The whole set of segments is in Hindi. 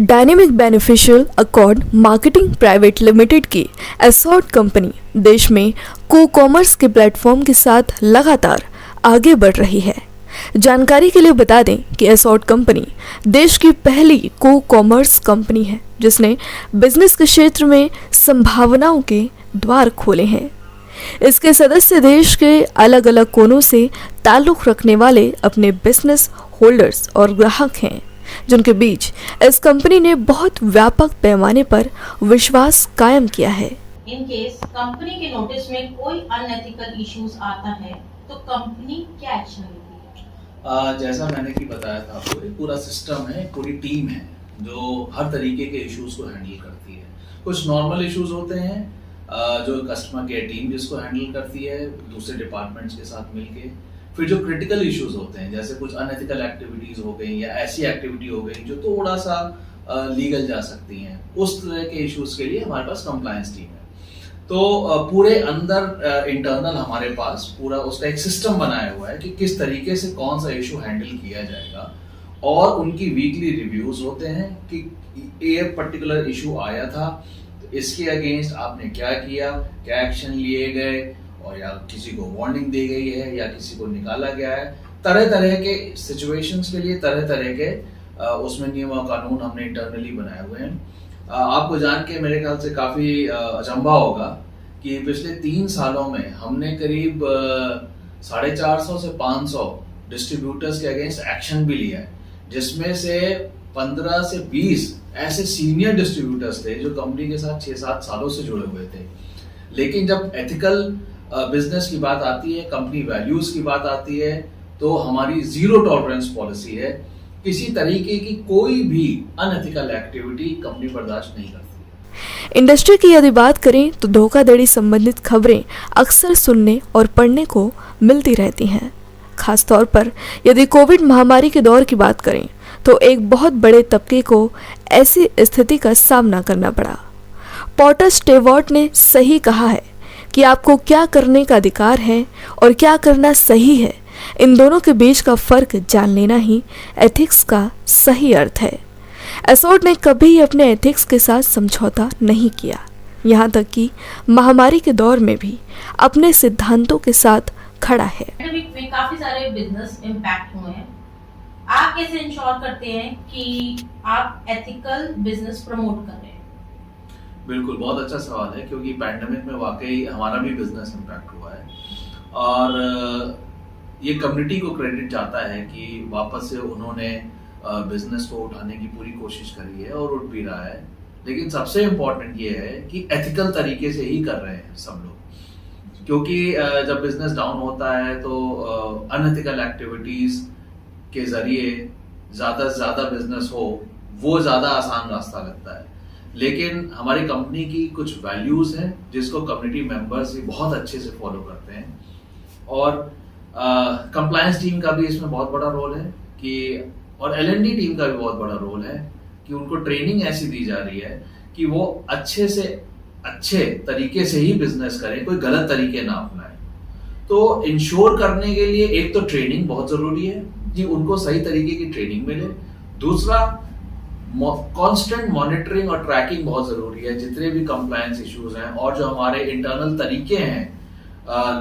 Dynamic beneficial accord marketing private limited की एसॉर्ट कंपनी देश में को कॉमर्स के प्लेटफॉर्म के साथ लगातार आगे बढ़ रही है। जानकारी के लिए बता दें कि एसॉर्ट कंपनी देश की पहली को कॉमर्स कंपनी है जिसने बिजनेस के क्षेत्र में संभावनाओं के द्वार खोले हैं। इसके सदस्य देश के अलग अलग कोनों से ताल्लुक़ रखने वाले अपने बिजनेस होल्डर्स और ग्राहक हैं, जिनके बीच इस कंपनी ने बहुत व्यापक पैमाने पर विश्वास कायम किया है। इन केस कंपनी के नोटिस में कोई अनएथिकल इश्यूज आता है तो कंपनी क्या एक्शन लेती है? जैसा मैंने कि बताया था आपको, एक पूरा सिस्टम है, पूरी टीम है जो हर तरीके के इश्यूज को हैंडल करती है। कुछ नॉर्मल इश्यूज होते हैं जो कस्टमर केयर टीम जिसको हैंडल करती है दूसरे डिपार्टमेंट्स के साथ मिलके। फिर जो क्रिटिकल इश्यूज होते हैं जैसे कुछ अनएथिकल एक्टिविटीज हो गई या ऐसी एक्टिविटी हो गई जो थोड़ा सा लीगल जा सकती हैं, उस तरह के इश्यूज के लिए हमारे पास कंप्लायंस टीम है। तो पूरे अंदर इंटरनल हमारे पास पूरा उसका एक सिस्टम बनाया हुआ है कि किस तरीके से कौन सा इशू हैंडल किया जाएगा, और उनकी वीकली रिव्यूज होते हैं कि ये पर्टिकुलर इशू आया था तो इसके अगेंस्ट आपने क्या किया, क्या एक्शन लिए गए, और या किसी को वार्निंग दी गई है या किसी को निकाला गया है। तरह तरह के सिचुएशंस के लिए तरह तरह के उसमें नियम और कानून हमने इंटरनली बनाए हुए हैं। आपको जान के मेरे ख्याल से काफ़ी अचंभा होगा कि पिछले 3 सालों में हमने करीब 450 से 500 डिस्ट्रीब्यूटर्स के अगेंस्ट एक्शन भी लिया है, जिसमें से 15 से 20 ऐसे सीनियर डिस्ट्रीब्यूटर्स थे जो कंपनी के साथ 6-7 सालों से जुड़े हुए थे। लेकिन जब एथिकल बिजनेस की बात आती है, कंपनी वैल्यूज की बात आती है, तो हमारी जीरो टॉलरेंस पॉलिसी है। किसी तरीके की कोई भी अनएथिकल एक्टिविटी कंपनी बर्दाश्त नहीं करती। इंडस्ट्री की यदि बात करें तो धोखाधड़ी संबंधित खबरें अक्सर सुनने और पढ़ने को मिलती रहती हैं। खासतौर पर यदि कोविड महामारी के दौर की बात करें तो एक बहुत बड़े तबके को ऐसी स्थिति का सामना करना पड़ा। पॉटर स्टेवर्ट ने सही कहा है कि आपको क्या करने का अधिकार है और क्या करना सही है, इन दोनों के बीच का फर्क जान लेना ही एथिक्स का सही अर्थ है। एसॉर्ट ने कभी अपने एथिक्स के साथ समझौता नहीं किया, यहाँ तक कि महामारी के दौर में भी अपने सिद्धांतों के साथ खड़ा है। पैंडेमिक में काफी सारे बिजनेस इम्पैक्ट हुए हैं। आप कैसे इंश्योर करते हैं कि आप एथिकल बिजनेस प्रमोट कर रहे हैं? बिल्कुल, बहुत अच्छा सवाल है, क्योंकि पैंडेमिक में वाकई हमारा भी बिजनेस इम्पैक्ट हुआ है और ये कम्युनिटी को क्रेडिट जाता है कि वापस से उन्होंने बिजनेस को उठाने की पूरी कोशिश करी है और उठ भी रहा है। लेकिन सबसे इम्पोर्टेंट ये है कि एथिकल तरीके से ही कर रहे हैं सब लोग, क्योंकि जब बिजनेस डाउन होता है तो अनएथिकल एक्टिविटीज के जरिए ज़्यादा से ज़्यादा बिजनेस हो वो ज़्यादा आसान रास्ता लगता है। लेकिन हमारी कंपनी की कुछ वैल्यूज़ हैं जिसको कम्युनिटी मेंबर्स भी बहुत अच्छे से फॉलो करते हैं, और कंप्लायंस टीम का भी इसमें बहुत बड़ा रोल है कि, और L&D टीम का भी बहुत बड़ा रोल है कि उनको ट्रेनिंग ऐसी दी जा रही है कि वो अच्छे से अच्छे तरीके से ही बिजनेस करें, कोई गलत तरीके ना अपनाएं। तो इंश्योर करने के लिए एक तो ट्रेनिंग बहुत जरूरी है कि उनको सही तरीके की ट्रेनिंग मिले। दूसरा, कांस्टेंट मॉनिटरिंग और ट्रैकिंग बहुत जरूरी है जितने भी कंप्लायंस इश्यूज हैं, और जो हमारे इंटरनल तरीके हैं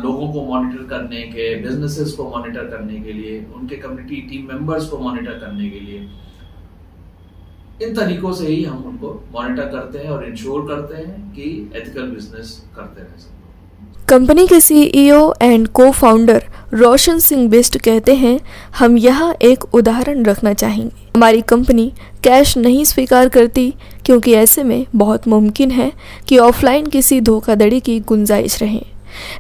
लोगों को मॉनिटर करने के, बिजनेसेस को मॉनिटर करने के लिए, उनके कम्युनिटी टीम मेंबर्स को मॉनिटर करने के लिए, इन तरीकों से ही हम उनको मॉनिटर करते हैं और इंश्योर करते हैं कि एथिकल बिजनेस करते रह सकते हैं। कंपनी के CEO एंड को फाउंडर रोशन सिंह बिष्ट कहते हैं, हम यहाँ एक उदाहरण रखना चाहेंगे। हमारी कंपनी कैश नहीं स्वीकार करती क्योंकि ऐसे में बहुत मुमकिन है कि ऑफलाइन किसी धोखाधड़ी की गुंजाइश रहे,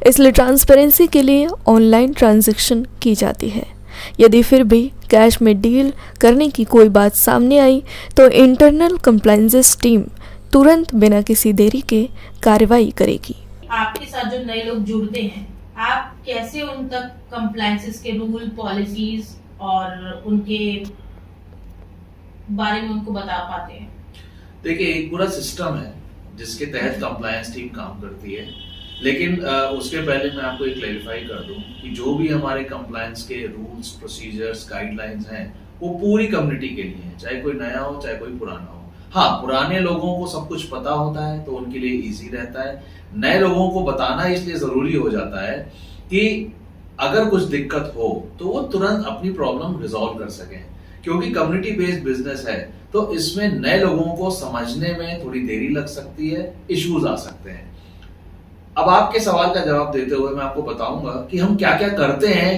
इसलिए ट्रांसपेरेंसी के लिए ऑनलाइन ट्रांजैक्शन की जाती है। यदि फिर भी कैश में डील करने की कोई बात सामने आई तो इंटरनल कंप्लायंस टीम तुरंत बिना किसी देरी के कार्रवाई करेगी। आपके साथ जो नए लोग जुड़ते हैं, आप कैसे उन तक कंप्लायंसेस के रूल, पॉलिसीज और उनके बारे में उनको बता पाते हैं? देखिए, एक पूरा सिस्टम है जिसके तहत कंप्लायंस टीम काम करती है, लेकिन उसके पहले मैं आपको एक क्लैरिफाई कर दूं कि जो भी हमारे कंप्लायंस के रूल्स, प्रोसीजर्स, गाइडलाइंस हैं वो पूरी कम्युनिटी के लिए हैं, चाहे कोई नया हो चाहे कोई पुराना हो। हाँ, पुराने लोगों को सब कुछ पता होता है तो उनके लिए इजी रहता है। नए लोगों को बताना इसलिए जरूरी हो जाता है कि अगर कुछ दिक्कत हो तो वो तुरंत अपनी प्रॉब्लम रिजॉल्व कर सकें। क्योंकि कम्युनिटी बेस्ड बिजनेस है तो इसमें नए लोगों को समझने में थोड़ी देरी लग सकती है, इश्यूज आ सकते हैं। अब आपके सवाल का जवाब देते हुए मैं आपको बताऊंगा कि हम क्या क्या करते हैं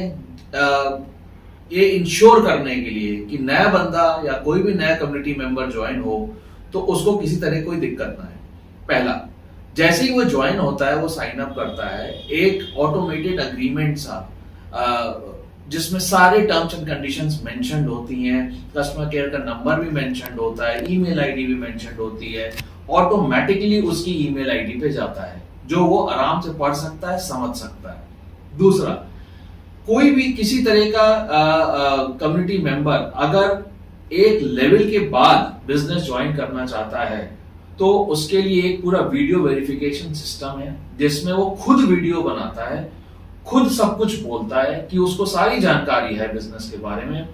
ये इंश्योर करने के लिए कि नया बंदा या कोई भी नया कम्युनिटी मेंबर ज्वाइन हो तो उसको किसी तरह कोई दिक्कत ना है। पहला, जैसे ही वो ज्वाइन होता है, वो साइन अप करता है, एक ऑटोमेटेड अग्रीमेंट सा जिसमें सारे टर्म्स एंड कंडीशंस मेंशन्ड होती हैं, कस्टमर केयर का नंबर भी मेंशन्ड होता है, ईमेल आईडी भी मेंशन्ड होती है, ऑटोमेटिकली उसकी ईमेल आईडी पे जाता है जो वो आराम से पढ़ सकता है, समझ सकता है। दूसरा, कोई भी किसी तरह का कम्युनिटी मेंबर अगर एक लेवल के बाद बिजनेस ज्वाइन करना चाहता है तो उसके लिए एक पूरा वीडियो वेरिफिकेशन सिस्टम है जिसमें वो खुद वीडियो बनाता है, खुद सब कुछ बोलता है कि उसको सारी जानकारी है बिजनेस के बारे में।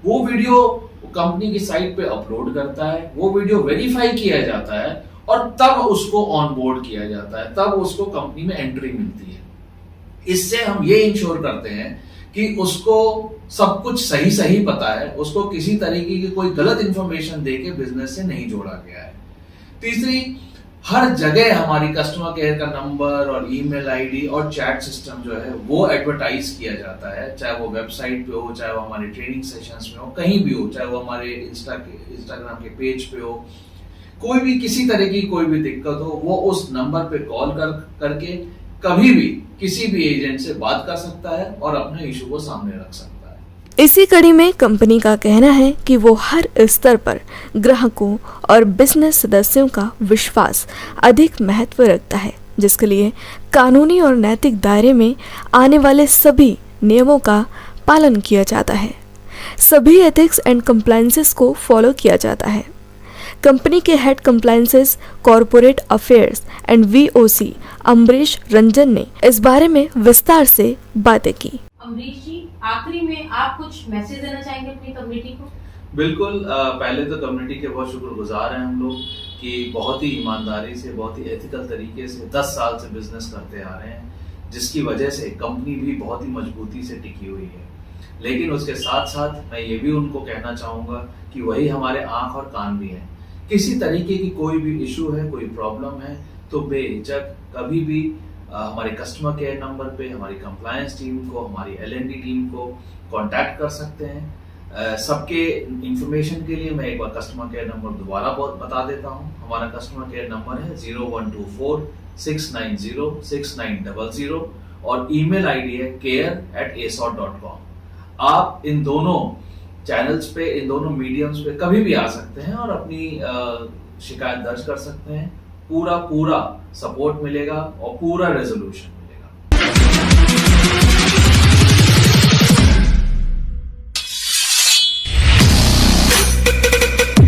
वो वीडियो कंपनी की साइट पे अपलोड करता है, वो वीडियो वेरीफाई किया जाता है और तब उसको ऑन बोर्ड किया जाता है, तब उसको कंपनी में एंट्री मिलती है। इससे हम ये इंश्योर करते हैं कि उसको सब कुछ सही सही पता है, उसको किसी तरीके की कोई गलत इंफॉर्मेशन देके बिजनेस से नहीं जोड़ा गया है। तीसरी, हर जगह हमारी कस्टमर केयर का नंबर और ईमेल आईडी और चैट सिस्टम जो है वो एडवर्टाइज किया जाता है, चाहे वो वेबसाइट पे हो, चाहे वो हमारे ट्रेनिंग सेशंस में हो, कहीं भी हो, चाहे वो हमारे इंस्टाग्राम के पेज पे हो। कोई भी किसी तरह की कोई भी दिक्कत हो वो उस नंबर पे कॉल करके कभी भी किसी भी एजेंट से बात कर सकता है और अपने इशू को सामने रख सकता है। इसी कड़ी में कंपनी का कहना है कि वो हर स्तर पर ग्राहकों और बिजनेस सदस्यों का विश्वास अधिक महत्व रखता है, जिसके लिए कानूनी और नैतिक दायरे में आने वाले सभी नियमों का पालन किया जाता है। सभी एथिक्स एंड कंप्लायंसेस को फॉलो किया जाता है। कंपनी के head compliances corporate affairs and VOC Amrish Ranjan ने इस बारे में विस्तार से बातें की। अमरीश जी, आखिरी में आप कुछ मैसेज देना चाहेंगे अपनी कम्युनिटी को? बिल्कुल, पहले तो कम्युनिटी के बहुत शुक्रगुजार हैं हम लोग कि बहुत ही ईमानदारी से, बहुत ही एथिकल तरीके से 10 साल से बिजनेस करते आ रहे हैं, जिसकी वजह से कंपनी भी बहुत ही मजबूती से टिकी हुई है। लेकिन उसके साथ साथ मैं ये भी उनको कहना चाहूँगा कि वही हमारे आँख और कान भी हैं। किसी तरीके की कोई भी इशू है, कोई प्रॉब्लम है तो बेहिचक कभी भी हमारे कस्टमर केयर नंबर पे हमारी कंप्लायंस टीम को, हमारी L&D टीम को कांटेक्ट कर सकते हैं। सबके इंफॉर्मेशन के लिए मैं एक बार कस्टमर केयर नंबर दोबारा बता देता हूँ। हमारा कस्टमर केयर नंबर है 0124 690 6900 और ईमेल आईडी है care@asort.com। आप इन दोनों चैनल्स पे, इन दोनों मीडियम्स पे कभी भी आ सकते हैं और अपनी शिकायत दर्ज कर सकते हैं। पूरा सपोर्ट मिलेगा और पूरा रेजोल्यूशन।